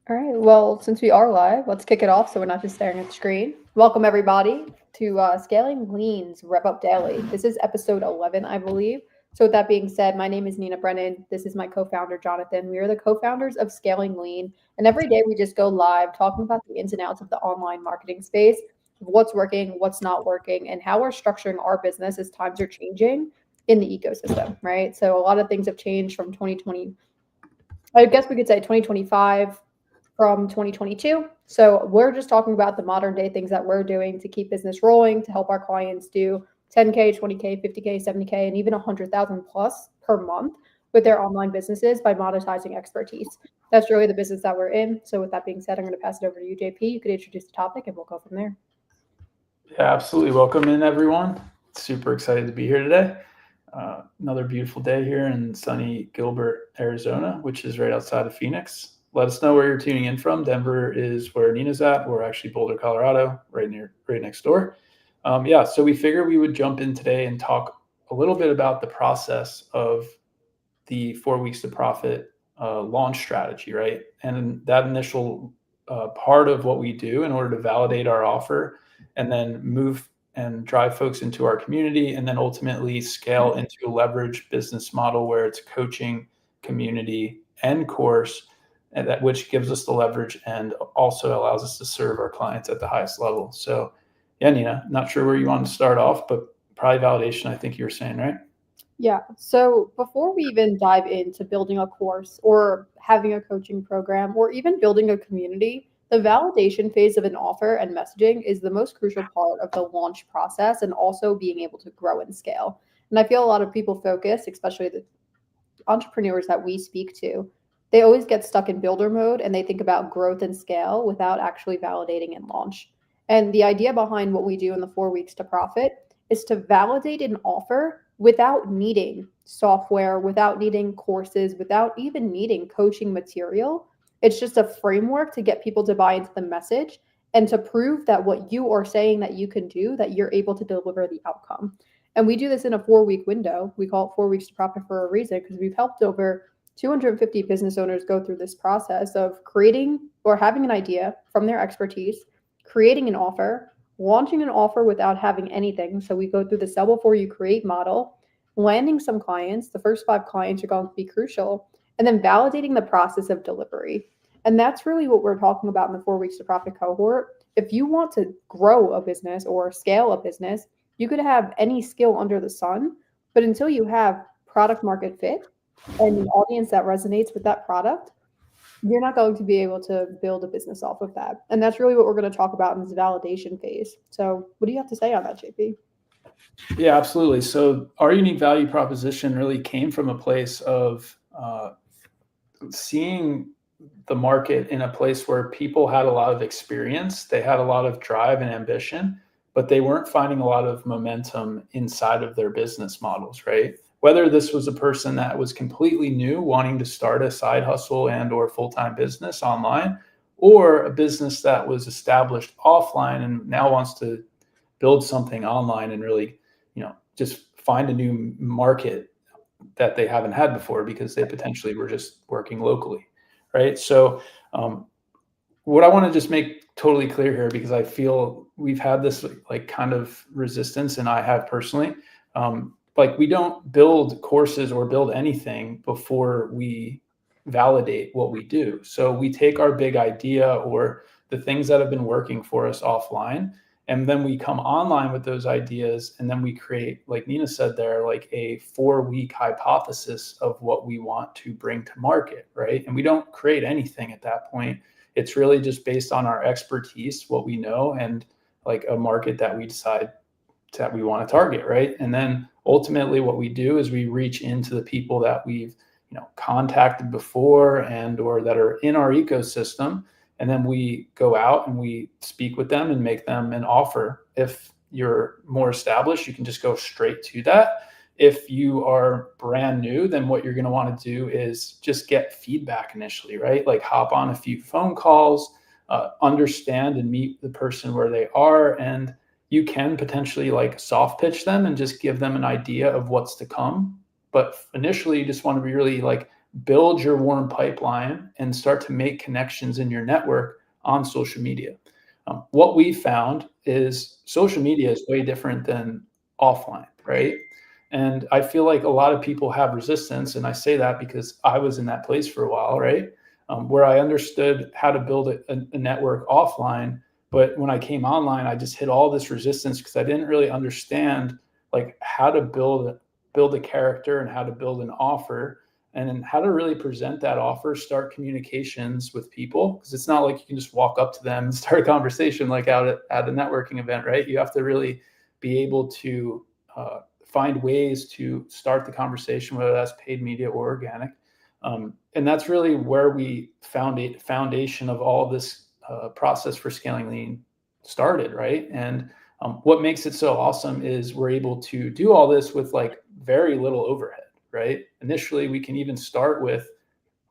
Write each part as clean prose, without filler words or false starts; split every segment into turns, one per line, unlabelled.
All right. Well, since we are live, let's kick it off so we're not just staring at the screen. Welcome, everybody, to Scaling Lean's RevUp Daily. This is episode 11, I believe. So, with that being said, my name is Nina Brennan. This is my co founder, Jonathan. We are the co founders of Scaling Lean. And every day we just go live talking about the ins and outs of the online marketing space, what's working, what's not working, and how we're structuring our business as times are changing in the ecosystem, right? So, a lot of things have changed from 2020. I guess we could say 2025 from 2022. So we're just talking about the modern day things that we're doing to keep business rolling, to help our clients do 10K, 20K, 50K, 70K, and even 100,000 plus per month with their online businesses by monetizing expertise. That's really the business that we're in. So with that being said, I'm going to pass it over to you, JP. You could introduce the topic and we'll go from there.
Yeah, absolutely. Welcome in, everyone. Super excited to be here today. Another beautiful day here in sunny Gilbert, Arizona, which is right outside of Phoenix. Let us know where you're tuning in from. Denver is where Nina's at. We're actually Boulder, Colorado, right next door. So we figured we would jump in today and talk a little bit about the process of the 4 weeks to profit launch strategy, right? And that initial part of what we do in order to validate our offer and then move and drive folks into our community and then ultimately scale into a leverage business model where it's coaching, community, and course, and that which gives us the leverage and also allows us to serve our clients at the highest level. So yeah, Nina, not sure where you want to start off, but probably validation, I think you were saying, right?
Yeah. So before we even dive into building a course or having a coaching program or even building a community, the validation phase of an offer and messaging is the most crucial part of the launch process and also being able to grow and scale. And I feel a lot of people focus, especially the entrepreneurs that we speak to, they always get stuck in builder mode and they think about growth and scale without actually validating and launch. And the idea behind what we do in the 4 weeks to profit is to validate an offer without needing software, without needing courses, without even needing coaching material. It's just a framework to get people to buy into the message and to prove that what you are saying that you can do, that you're able to deliver the outcome. And we do this in a 4 week window. We call it 4 weeks to profit for a reason because we've helped over 250 business owners go through this process of creating or having an idea from their expertise, creating an offer, launching an offer without having anything. So we go through the sell before you create model, landing some clients. The first 5 clients are going to be crucial, and then validating the process of delivery. And that's really what we're talking about in the 4 weeks to profit cohort. If you want to grow a business or scale a business, you could have any skill under the sun, but until you have product market fit and an audience that resonates with that product, you're not going to be able to build a business off of that. And that's really what we're going to talk about in this validation phase. So, what do you have to say on that, JP?
Yeah, absolutely. So our unique value proposition really came from a place of seeing the market in a place where people had a lot of experience, they had a lot of drive and ambition, but they weren't finding a lot of momentum inside of their business models, right? Whether this was a person that was completely new, wanting to start a side hustle and or full-time business online, or a business that was established offline and now wants to build something online and really, just find a new market that they haven't had before because they potentially were just working locally, right? So what I want to just make totally clear here, because I feel we've had this like kind of resistance, and I have personally, like we don't build courses or build anything before we validate what we do. So we take our big idea or the things that have been working for us offline, and then we come online with those ideas, and then we create, like Nina said there, like a 4 week hypothesis of what we want to bring to market, right? And we don't create anything at that point. It's really just based on our expertise, what we know, and like a market that we decide that we want to target, right? And then ultimately what we do is we reach into the people that we've contacted before and or that are in our ecosystem, and then we go out and we speak with them and make them an offer. If you're more established, you can just go straight to that. If you are brand new, then what you're going to want to do is just get feedback initially, right? Like hop on a few phone calls, understand and meet the person where they are. And you can potentially like soft pitch them and just give them an idea of what's to come. But initially, you just want to be really like build your warm pipeline and start to make connections in your network on social media. What we found is social media is way different than offline, right? And I feel like a lot of people have resistance. And I say that because I was in that place for a while, right? Where I understood how to build a network offline. But when I came online, I just hit all this resistance because I didn't really understand like how to build a character and how to build an offer and then how to really present that offer, start communications with people. Because it's not like you can just walk up to them and start a conversation like out at a networking event, right? You have to really be able to find ways to start the conversation, whether that's paid media or organic. And that's really where we found a foundation of all of this process for scaling lean started, right? And what makes it so awesome is we're able to do all this with like very little overhead, right? Initially, we can even start with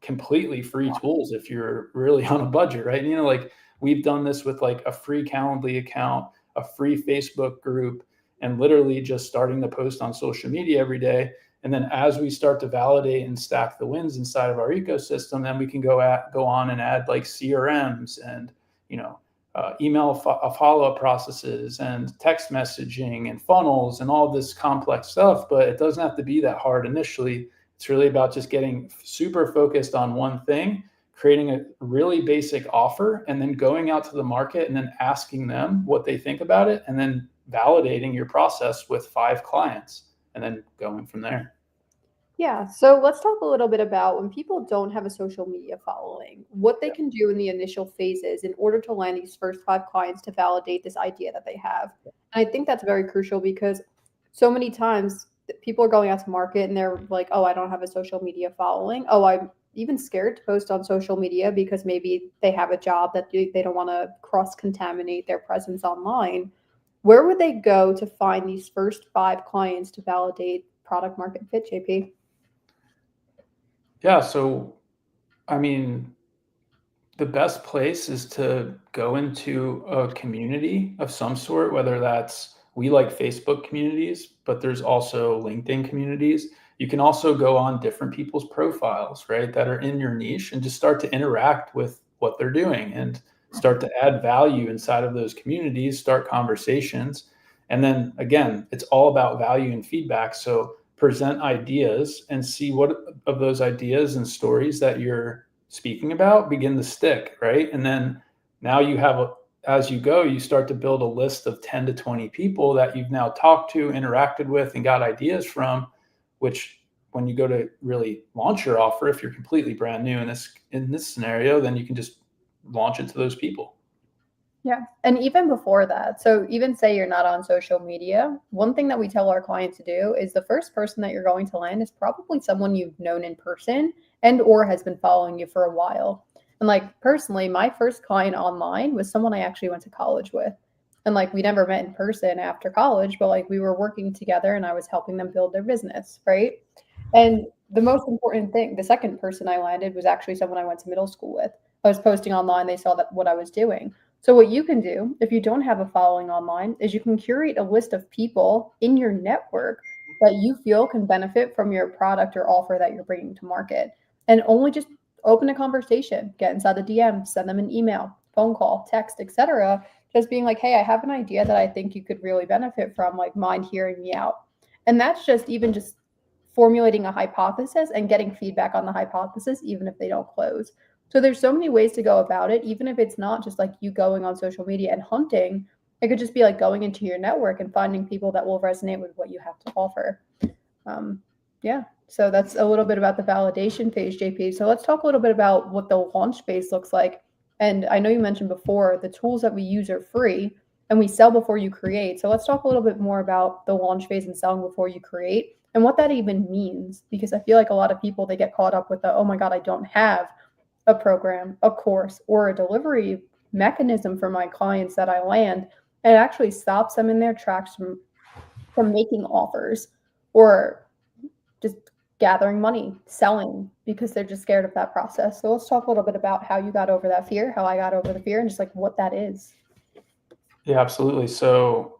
completely free tools if you're really on a budget, right? And, you know, like we've done this with like a free Calendly account, a free Facebook group, and literally just starting to post on social media every day. And then as we start to validate and stack the wins inside of our ecosystem, then we can go on and add like CRMs and, you know, email follow-up processes and text messaging and funnels and all this complex stuff. But it doesn't have to be that hard initially. It's really about just getting super focused on one thing, creating a really basic offer, and then going out to the market and then asking them what they think about it, and then validating your process with 5 clients and then going from there.
Yeah, so let's talk a little bit about when people don't have a social media following, what they
Yeah.
can do in the initial phases in order to land these first 5 clients to validate this idea that they have. And I think that's very crucial because so many times people are going out to market and they're like, oh, I don't have a social media following. Oh, I'm even scared to post on social media because maybe they have a job that they don't want to cross contaminate their presence online. Where would they go to find these first 5 clients to validate product market fit, JP?
Yeah, so I mean, the best place is to go into a community of some sort, whether that's we like Facebook communities, but there's also LinkedIn communities. You can also go on different people's profiles, right, that are in your niche and just start to interact with what they're doing and start to add value inside of those communities, start conversations. And then again, it's all about value and feedback. So present ideas and see what of those ideas and stories that you're speaking about begin to stick, right? And then now you have as you go, you start to build a list of 10 to 20 people that you've now talked to, interacted with, and got ideas from, which when you go to really launch your offer, if you're completely brand new in this scenario, then you can just launch it to those people.
Yeah. And even before that, so even say you're not on social media, one thing that we tell our clients to do is the first person that you're going to land is probably someone you've known in person and or has been following you for a while. And like personally, my first client online was someone I actually went to college with. And like we never met in person after college, but like we were working together and I was helping them build their business, right? And the most important thing, the second person I landed was actually someone I went to middle school with. I was posting online, they saw that what I was doing. So what you can do if you don't have a following online is you can curate a list of people in your network that you feel can benefit from your product or offer that you're bringing to market and only just open a conversation, get inside the DM, send them an email, phone call, text, etc. Just being like, hey, I have an idea that I think you could really benefit from, like mind hearing me out. And that's just even just formulating a hypothesis and getting feedback on the hypothesis, even if they don't close. So there's so many ways to go about it, even if it's not just like you going on social media and hunting. It could just be like going into your network and finding people that will resonate with what you have to offer. Um, yeah, so that's a little bit about the validation phase, JP. So let's talk a little bit about what the launch phase looks like. And I know you mentioned before the tools that we use are free and we sell before you create. So let's talk a little bit more about the launch phase and selling before you create and what that even means. Because I feel like a lot of people, they get caught up with the, oh my God, I don't have a program, a course, or a delivery mechanism for my clients that I land. And it actually stops them in their tracks from making offers or just gathering money, selling because they're just scared of that process. So let's talk a little bit about how you got over that fear, how I got over the fear, and just like what that is.
Yeah, absolutely. So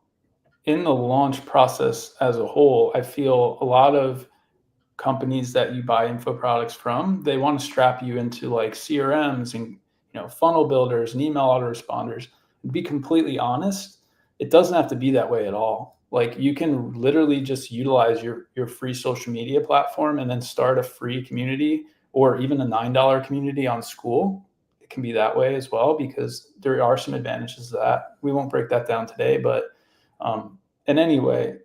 in the launch process as a whole, I feel a lot of companies that you buy info products from, they want to strap you into like CRMs and funnel builders and email autoresponders. To be completely honest, it doesn't have to be that way at all. Like you can literally just utilize your free social media platform and then start a free community or even a $9 community on School. It can be that way as well, because there are some advantages to that. We won't break that down today, but and anyway,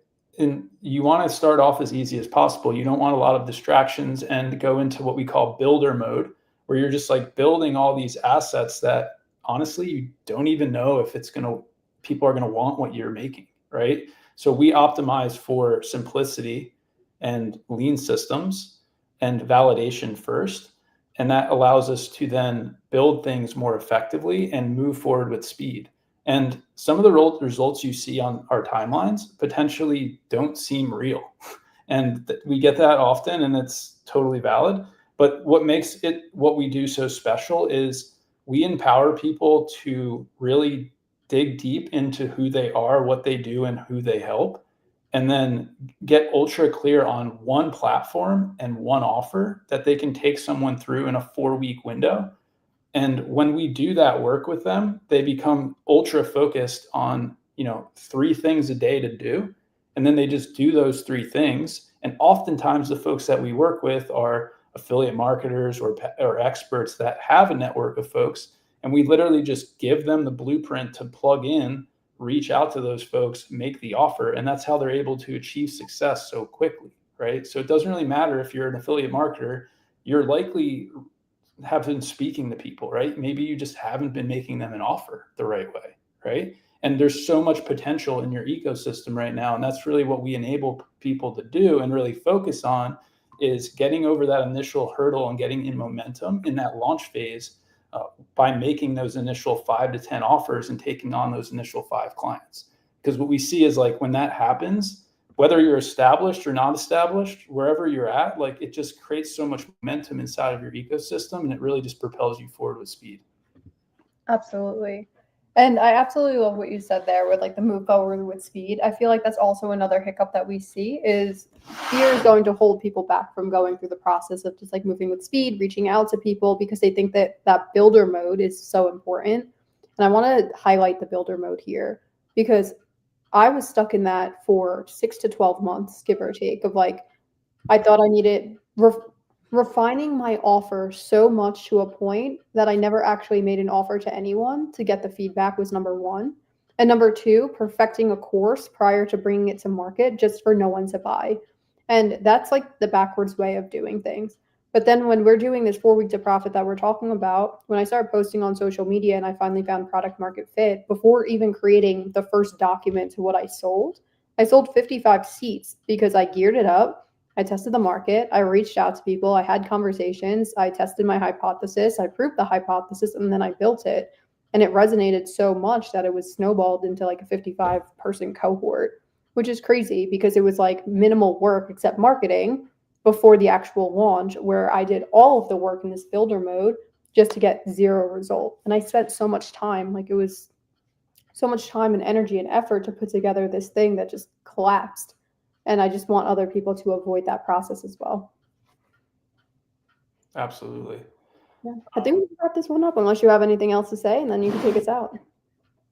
you want to start off as easy as possible. You don't want a lot of distractions and go into what we call builder mode, where you're just like building all these assets that honestly you don't even know if people are going to want what you're making, right? So we optimize for simplicity and lean systems and validation first. And that allows us to then build things more effectively and move forward with speed. And some of the results you see on our timelines potentially don't seem real. And we get that often, and it's totally valid. But what makes it what we do so special is we empower people to really dig deep into who they are, what they do, and who they help, and then get ultra clear on one platform and one offer that they can take someone through in a 4-week window. And when we do that work with them, they become ultra focused on, 3 things a day to do. And then they just do those 3 things. And oftentimes the folks that we work with are affiliate marketers or experts that have a network of folks. And we literally just give them the blueprint to plug in, reach out to those folks, make the offer. And that's how they're able to achieve success so quickly, right? So it doesn't really matter if you're an affiliate marketer, you're likely have been speaking to people, right? Maybe you just haven't been making them an offer the right way, right? And there's so much potential in your ecosystem right now. And that's really what we enable people to do and really focus on, is getting over that initial hurdle and getting in momentum in that launch phase by making those initial 5 to 10 offers and taking on those initial 5 clients. Because what we see is, like, when that happens, whether you're established or not established, wherever you're at, like, it just creates so much momentum inside of your ecosystem, and it really just propels you forward with speed.
Absolutely. And I absolutely love what you said there with like the move forward with speed. I feel like that's also another hiccup that we see, is fear is going to hold people back from going through the process of just like moving with speed, reaching out to people, because they think that that builder mode is so important. And I want to highlight the builder mode here, because I was stuck in that for 6 to 12 months, give or take, of like, I thought I needed refining my offer so much to a point that I never actually made an offer to anyone to get the feedback was number 1. And number 2, perfecting a course prior to bringing it to market just for no one to buy. And that's like the backwards way of doing things. But then when we're doing this 4 week to profit that we're talking about, when I started posting on social media and I finally found product market fit, before even creating the first document to what I sold 55 seats because I geared it up. I tested the market. I reached out to people. I had conversations. I tested my hypothesis. I proved the hypothesis, and then I built it. And it resonated so much that it was snowballed into like a 55-person cohort, which is crazy because it was like minimal work except marketing before the actual launch, where I did all of the work in this builder mode just to get 0 result. And I spent so much time, like it was so much time and energy and effort to put together this thing that just collapsed. And I just want other people to avoid that process as well.
Absolutely.
Yeah. I think we can wrap this one up unless you have anything else to say, and then you can take us out.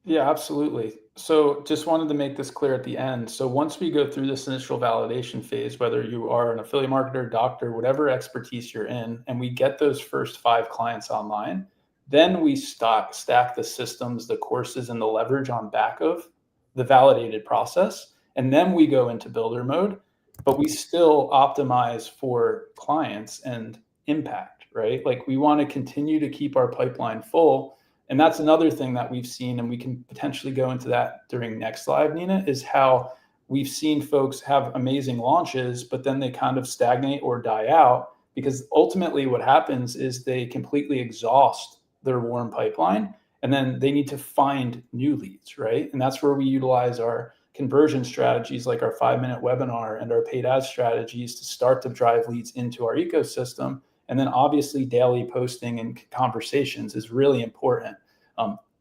Yeah, absolutely. So just wanted to make this clear at the end. So once we go through this initial validation phase, whether you are an affiliate marketer, doctor, whatever expertise you're in, and we get those first 5 clients online, then we stack the systems, the courses, and the leverage on back of the validated process. And then we go into builder mode, but we still optimize for clients and impact, right? Like, we want to continue to keep our pipeline full. And that's another thing that we've seen, and we can potentially go into that during next live, Nina, is how we've seen folks have amazing launches, but then they kind of stagnate or die out, because ultimately what happens is they completely exhaust their warm pipeline, and then they need to find new leads, right? And that's where we utilize our conversion strategies like our 5-minute webinar and our paid ads strategies to start to drive leads into our ecosystem. And then obviously daily posting and conversations is really important.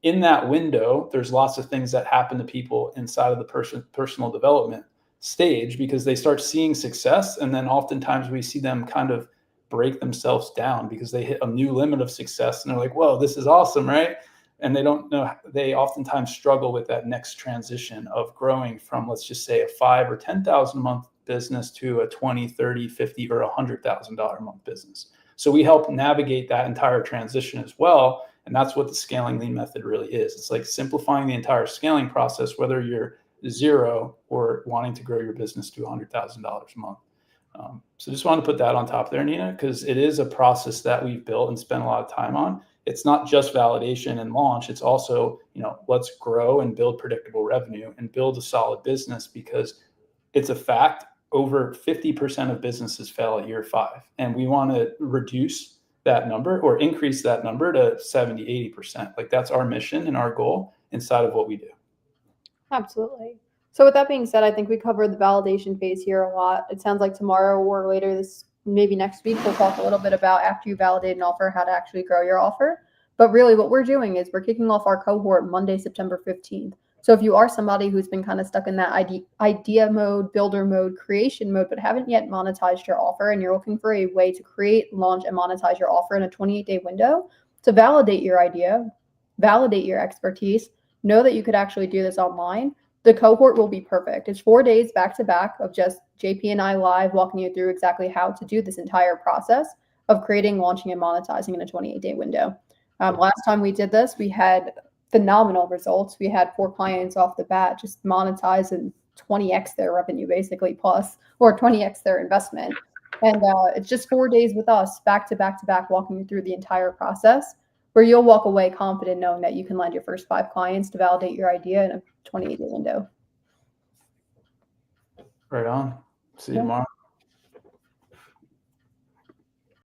In that window, there's lots of things that happen to people inside of the personal development. stage because they start seeing success. And then oftentimes we see them kind of break themselves down because they hit a new limit of success and they're like, whoa, this is awesome, right? And they don't know, they oftentimes struggle with that next transition of growing from, let's just say, a 5 or 10,000 a month business to a 20, 30, 50, or $100,000 a month business. So we help navigate that entire transition as well. And that's what the scaling lean method really is. It's like simplifying the entire scaling process, whether you're zero or wanting to grow your business to $100,000 a month. So just want to put that on top there, Nina, because it is a process that we've built and spent a lot of time on. It's not just validation and launch. It's also, let's grow and build predictable revenue and build a solid business, because it's a fact over 50% of businesses fail at year 5. And we want to reduce that number or increase that number to 70, 80%. Like, that's our mission and our goal inside of what we do.
Absolutely. So with that being said, I think we covered the validation phase here a lot. It sounds like tomorrow or later maybe next week, we'll talk a little bit about, after you validate an offer, how to actually grow your offer. But really what we're doing is we're kicking off our cohort Monday, September 15th. So if you are somebody who's been kind of stuck in that idea mode, builder mode, creation mode, but haven't yet monetized your offer, and you're looking for a way to create, launch, and monetize your offer in a 28-day window to validate your idea, validate your expertise, know that you could actually do this online, the cohort will be perfect. It's 4 days back to back of just JP and I live walking you through exactly how to do this entire process of creating, launching, and monetizing in a 28-day window. Last time we did this, we had phenomenal results. We had 4 clients off the bat just monetize and 20x their revenue, basically, plus, or 20x their investment. And it's just 4 days with us, back to back to back, walking you through the entire process, where you'll walk away confident knowing that you can land your first 5 clients to validate your idea in a 28-day window.
Right on. See you tomorrow.